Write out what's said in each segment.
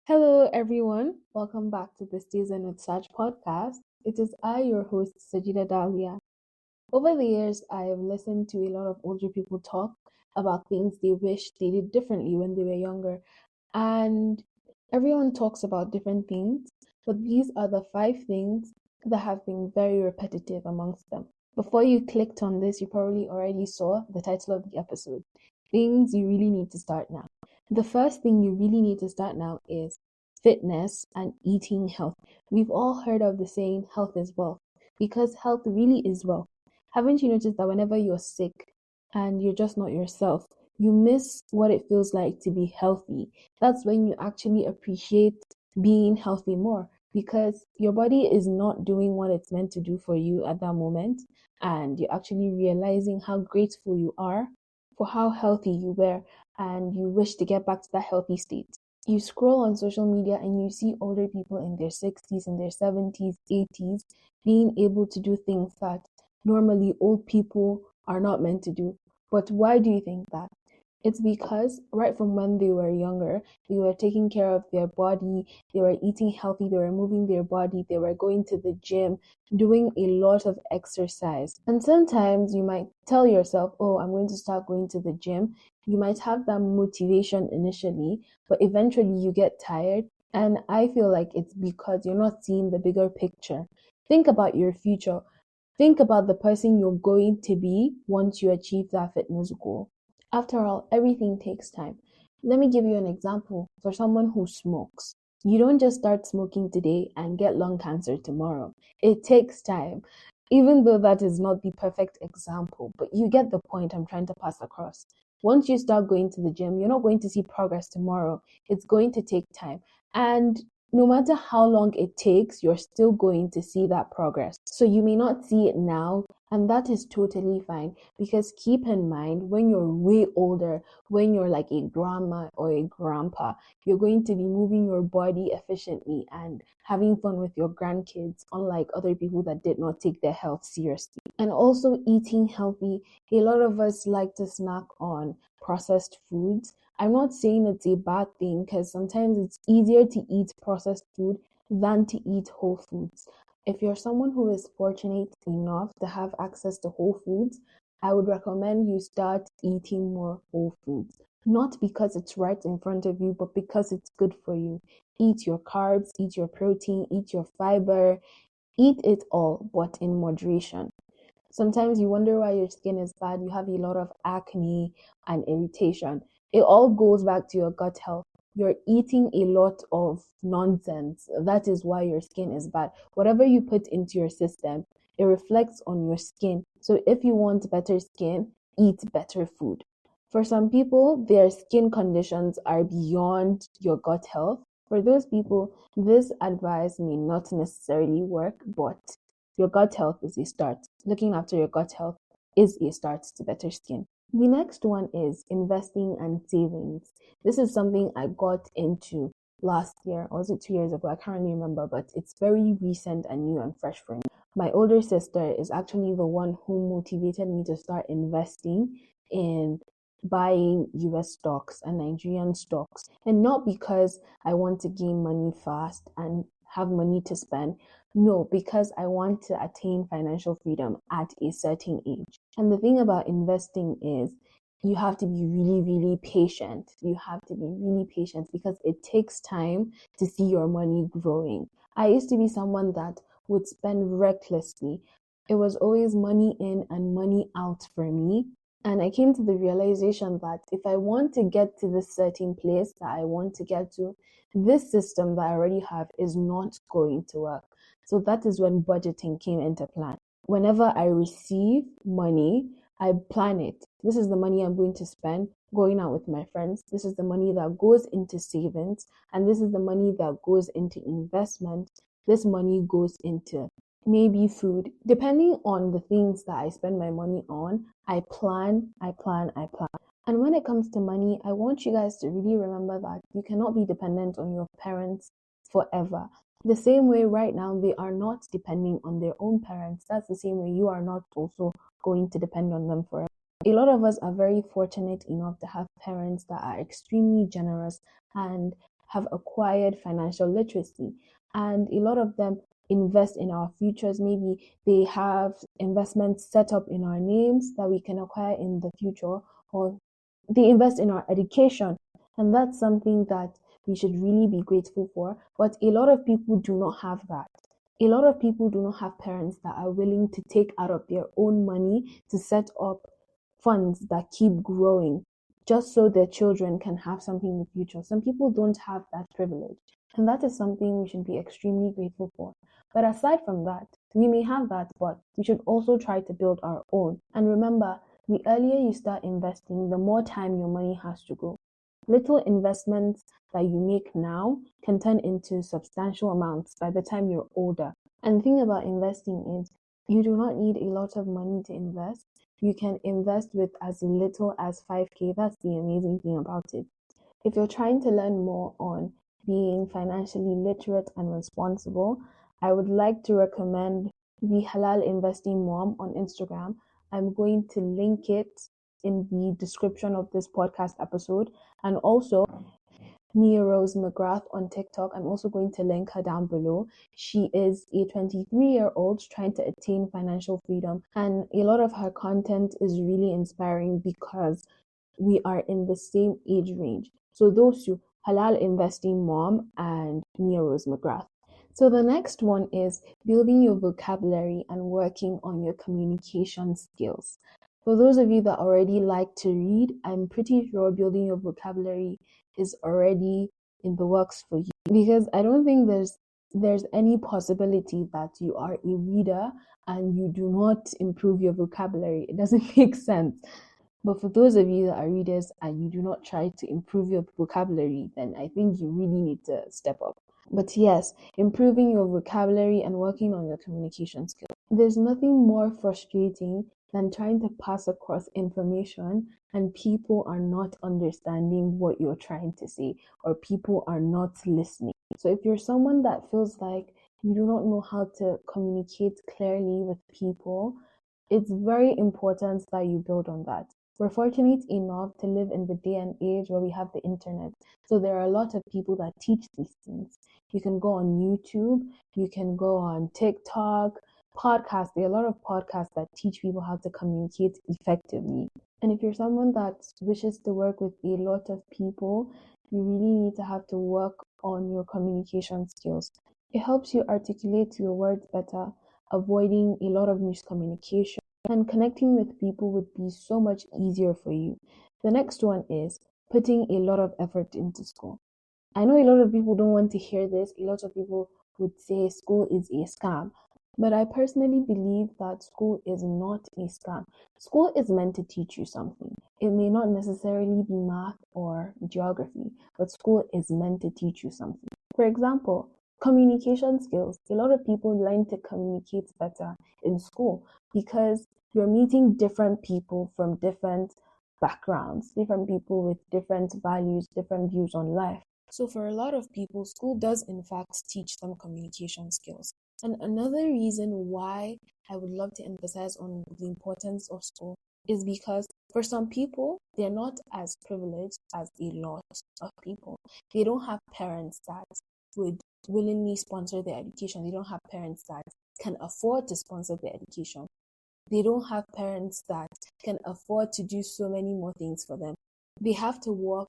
Hello, everyone. Welcome back to this season with Saj podcast. It is I, your host, Sajeedahdahliah. Over the years, I have listened to a lot of older people talk about things they wish they did differently when they were younger. And everyone talks about different things, but these are the five things that have been very repetitive amongst them. Before you clicked on this, you probably already saw the title of the episode Things You Really Need to Start Now. The first thing you really need to start now is fitness and eating health. We've all heard of the saying, health is wealth, because health really is wealth. Haven't you noticed that whenever you're sick and you're just not yourself, you miss what it feels like to be healthy? That's when you actually appreciate being healthy more because your body is not doing what it's meant to do for you at that moment. And you're actually realizing how grateful you are for how healthy you were and you wish to get back to that healthy state. You scroll on social media and you see older people in their 60s, in their 70s, 80s being able to do things that normally old people are not meant to do. But why do you think that? It's because right from when they were younger, they were taking care of their body, they were eating healthy, they were moving their body, they were going to the gym, doing a lot of exercise. And sometimes you might tell yourself, oh, I'm going to start going to the gym. You might have that motivation initially, but eventually you get tired. And I feel like it's because you're not seeing the bigger picture. Think about your future. Think about the person you're going to be once you achieve that fitness goal. After all, everything takes time. Let me give you an example for someone who smokes. You don't just start smoking today and get lung cancer tomorrow. It takes time, even though that is not the perfect example, but you get the point I'm trying to pass across. Once you start going to the gym, you're not going to see progress tomorrow. It's going to take time. And no matter how long it takes, you're still going to see that progress. So you may not see it now, and that is totally fine because keep in mind when you're way older, when you're like a grandma or a grandpa, you're going to be moving your body efficiently and having fun with your grandkids, unlike other people that did not take their health seriously. And also eating healthy. A lot of us like to snack on processed foods. I'm not saying it's a bad thing because sometimes it's easier to eat processed food than to eat whole foods. If you're someone who is fortunate enough to have access to whole foods, I would recommend you start eating more whole foods. Not because it's right in front of you, but because it's good for you. Eat your carbs, eat your protein, eat your fiber, eat it all, but in moderation. Sometimes you wonder why your skin is bad. You have a lot of acne and irritation. It all goes back to your gut health. You're eating a lot of nonsense. That is why your skin is bad. Whatever you put into your system, it reflects on your skin. So if you want better skin, eat better food. For some people, their skin conditions are beyond your gut health. For those people, this advice may not necessarily work, but your gut health is a start. Looking after your gut health is a start to better skin. The next one is investing and savings. This is something I got into last year, or was it 2 years ago? I can't really remember, but it's very recent and new and fresh for me. My older sister is actually the one who motivated me to start investing in buying US stocks and Nigerian stocks. And not because I want to gain money fast and have money to spend. No, because I want to attain financial freedom at a certain age. And the thing about investing is you have to be really, really patient. You have to be really patient because it takes time to see your money growing. I used to be someone that would spend recklessly. It was always money in and money out for me. And I came to the realization that if I want to get to this certain place that I want to get to, this system that I already have is not going to work. So that is when budgeting came into plan. Whenever I receive money, I plan it. This is the money I'm going to spend going out with my friends. This is the money that goes into savings. And this is the money that goes into investment. This money goes into maybe food. Depending on the things that I spend my money on, I plan, I plan, I plan. And when it comes to money, I want you guys to really remember that you cannot be dependent on your parents forever. The same way right now they are not depending on their own parents. That's the same way you are not also going to depend on them forever. A lot of us are very fortunate enough to have parents that are extremely generous and have acquired financial literacy, and a lot of them invest in our futures. Maybe they have investments set up in our names that we can acquire in the future, or they invest in our education. And that's something that we should really be grateful for. But a lot of people do not have that. A lot of people do not have parents that are willing to take out of their own money to set up funds that keep growing just so their children can have something in the future. Some people don't have that privilege. And that is something we should be extremely grateful for. But aside from that, we may have that, but we should also try to build our own. And remember, the earlier you start investing, the more time your money has to go. Little investments that you make now can turn into substantial amounts by the time you're older. And the thing about investing is you do not need a lot of money to invest. You can invest with as little as 5K. That's the amazing thing about it. If you're trying to learn more on being financially literate and responsible, I would like to recommend the Halal Investing Mom on Instagram. I'm going to link it in the description of this podcast episode, and also MiaRoseMcgrath on TikTok. I'm also going to link her down below. She is a 23-year-old trying to attain financial freedom, and a lot of her content is really inspiring because we are in the same age range. So those two, Halal Investing Mom and MiaRoseMcgrath. So the next one is building your vocabulary and working on your communication skills. For those of you that already like to read, I'm pretty sure building your vocabulary is already in the works for you, because I don't think there's any possibility that you are a reader and you do not improve your vocabulary. It doesn't make sense. But for those of you that are readers and you do not try to improve your vocabulary, then I think you really need to step up. But yes, improving your vocabulary and working on your communication skills. There's nothing more frustrating than trying to pass across information and people are not understanding what you're trying to say, or people are not listening. So if you're someone that feels like you do not know how to communicate clearly with people, it's very important that you build on that. We're fortunate enough to live in the day and age where we have the internet. So there are a lot of people that teach these things. You can go on YouTube, you can go on TikTok, podcasts. There are a lot of podcasts that teach people how to communicate effectively. And if you're someone that wishes to work with a lot of people, you really need to have to work on your communication skills. It helps you articulate your words better, avoiding a lot of miscommunication, and connecting with people would be so much easier for you. The next one is putting a lot of effort into school. I know a lot of people don't want to hear this. A lot of people would say school is a scam. But I personally believe that school is not a scam. School is meant to teach you something. It may not necessarily be math or geography, but school is meant to teach you something. For example, communication skills. A lot of people learn to communicate better in school because you're meeting different people from different backgrounds, different people with different values, different views on life. So for a lot of people, school does in fact teach them communication skills. And another reason why I would love to emphasize on the importance of school is because for some people, they're not as privileged as a lot of people. They don't have parents that would willingly sponsor their education. They don't have parents that can afford to sponsor their education. They don't have parents that can afford to do so many more things for them. They have to work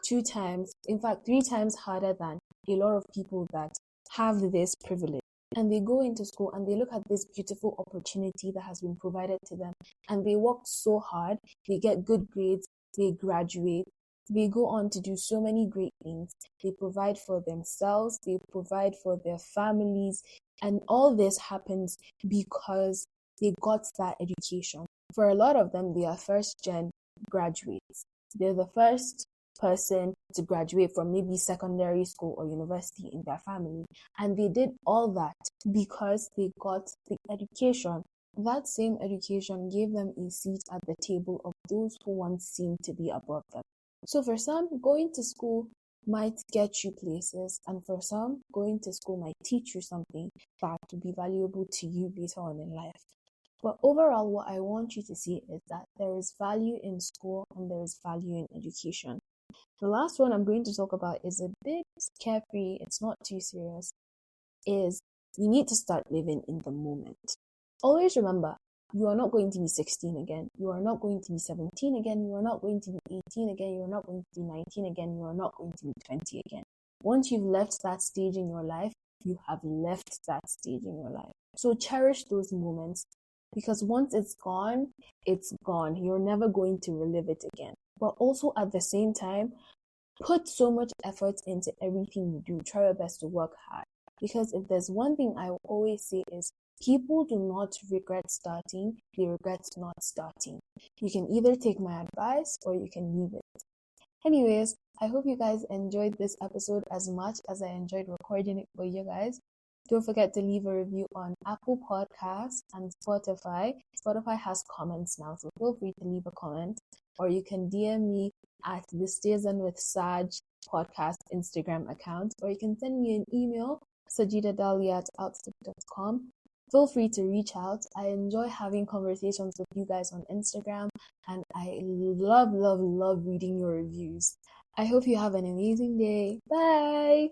2 times, in fact 3 times harder than a lot of people that have this privilege. And they go into school and they look at this beautiful opportunity that has been provided to them, and they work so hard, they get good grades, they graduate, they go on to do so many great things. They provide for themselves, they provide for their families, and all this happens because they got that education. For a lot of them, they are first-gen graduates. They're the first person to graduate from maybe secondary school or university in their family, and they did all that because they got the education. That same education gave them a seat at the table of those who once seemed to be above them. So for some, going to school might get you places, and for some, going to school might teach you something that will be valuable to you later on in life. But overall, what I want you to see is that there is value in school and there is value in education. The last one I'm going to talk about is a bit carefree, it's not too serious, is you need to start living in the moment. Always remember, you are not going to be 16 again. You are not going to be 17 again. You are not going to be 18 again. You are not going to be 19 again. You are not going to be 20 again. Once you've left that stage in your life, you have left that stage in your life. So cherish those moments, because once it's gone, it's gone. You're never going to relive it again. But also at the same time, put so much effort into everything you do. Try your best to work hard. Because if there's one thing I will always say is, people do not regret starting, they regret not starting. You can either take my advice or you can leave it. Anyways, I hope you guys enjoyed this episode as much as I enjoyed recording it for you guys. Don't forget to leave a review on Apple Podcasts and Spotify. Spotify has comments now, so feel free to leave a comment. Or you can DM me at the Season with Saj podcast Instagram account. Or you can send me an email, sajeedahdahliah@outlook.com. Feel free to reach out. I enjoy having conversations with you guys on Instagram, and I love reading your reviews. I hope you have an amazing day. Bye!